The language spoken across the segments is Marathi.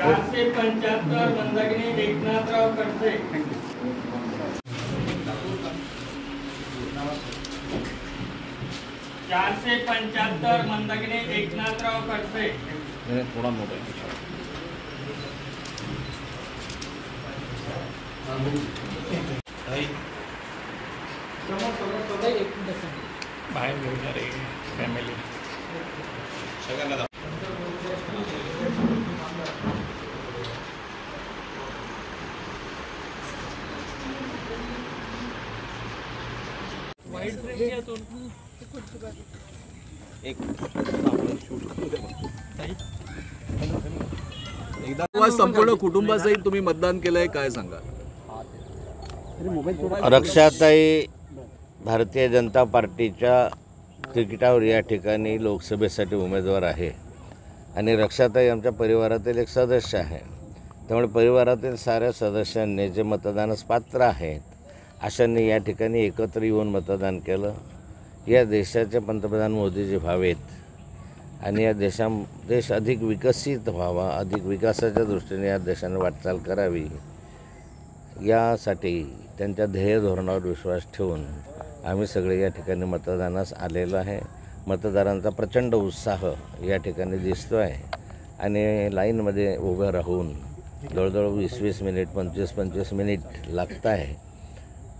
चारशे 75 मंदाकिनी एकनाथराव खडसे। 475 मंदाकिनी एकनाथराव खडसे। थोड़ा मोठा बाहेर घेऊन जा रे फॅमिली सगळ्यांना। एकदा संपूर्ण कुटुंबासहित तुम्ही मतदान केलंय, काय सांगा? रक्षाताई भारतीय जनता पार्टीच्या तिकिटावर या ठिकाणी लोकसभेसाठी उमेदवार आहे आणि रक्षाताई आमच्या परिवारातील एक सदस्य आहे। त्यामुळे परिवारातील साऱ्या सदस्यांनी जे मतदानास पात्र आहेत अशांनी या ठिकाणी एकत्र येऊन मतदान केलं। या देशाचे पंतप्रधान मोदीजी व्हावेत आणि या देश अधिक विकसित व्हावा, अधिक विकासाच्या दृष्टीने या देशाने वाटचाल करावी, यासाठी त्यांच्या ध्येय धोरणावर विश्वास ठेवून आम्ही सगळे या ठिकाणी मतदानास आलेलो आहे। मतदारांचा प्रचंड उत्साह या ठिकाणी दिसतो आहे आणि लाईनमध्ये उभं राहून जवळजवळ 20-20 मिनिट 25-25 मिनिट लागत आहे।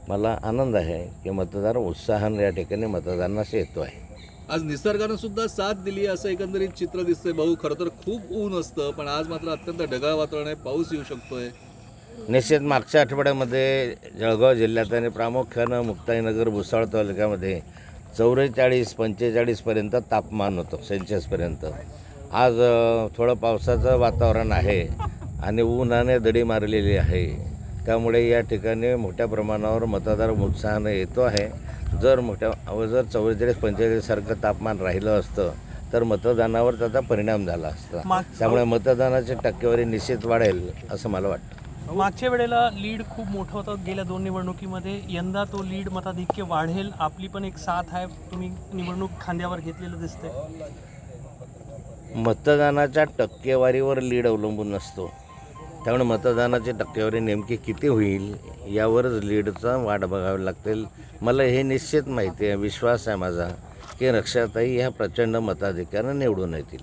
मला आनंद आहे की मतदार उत्साहाने या ठिकाणी मतदानास येतो आहे। आज निसर्गानं सुद्धा साथ दिली असं एकंदरीत चित्र दिसतंय। भाऊ, खरं तर खूप ऊन असतं, पण आज मात्र अत्यंत ढगाळ वातावरण आहे, पाऊस येऊ शकतोय। निश्चित मागच्या आठवड्यामध्ये जळगाव जिल्ह्यात आणि प्रामुख्यानं मुक्ताईनगर भुसावळ तालुक्यामध्ये 44-45पर्यंत तापमान होतं सेल्सिअसपर्यंत। आज थोडं पावसाचं वातावरण आहे आणि उन्हाने दडी मारलेली आहे, त्यामुळे या ठिकाणी मोठ्या प्रमाणावर मतदार उत्साहानं येतो आहे। जर 44-45 सारखं तापमान राहिलं असतं तर मतदानावर त्याचा परिणाम झाला असता, त्यामुळे मतदानाची टक्केवारी निश्चित वाढेल असं मला वाटतं। मागच्या वेळेला लीड खूप मोठं होतं गेल्या 2 निवडणुकीमध्ये, यंदा तो लीड मताधिक्य वाढेल, आपली पण एक साथ आहे, तुम्ही निवडणूक खांद्यावर घेतलेलं दिसतंय। मतदानाच्या टक्केवारीवर लीड अवलंबून नसतो, त्यामुळे मतदानाची टक्केवारी नेमकी किती होईल यावरच लीडचा वाट बघावी लागतील। मला हे निश्चित माहिती आहे, विश्वास आहे माझा की रक्षाताई ह्या प्रचंड मताधिक्यानं निवडून येतील।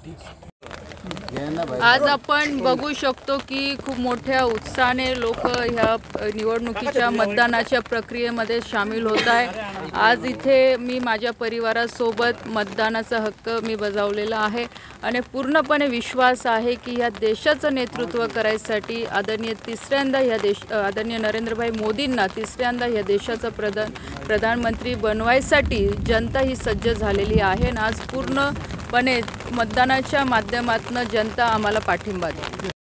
आज आपण बघू शकतो की खूप मोठ्या उत्साहाने लोक ह्या निवडणुकीच्या मतदानाच्या प्रक्रियेमध्ये सामील होत आहे। आज इथे मी माझ्या परिवारासोबत मतदानाचा हक्क मी बजावलेला आहे आणि पूर्णपणे विश्वास आहे की ह्या देशाचं नेतृत्व करायसाठी आदरणीय नरेंद्रभाई मोदींना तिसऱ्यांदा ह्या देशाचा प्रधानमंत्री बनवायसाठी जनता ही सज्ज झालेली आहे आणि आज पूर्णपणे मतदानाच्या माध्यमातून जनता आम्हाला पाठिंबा देते।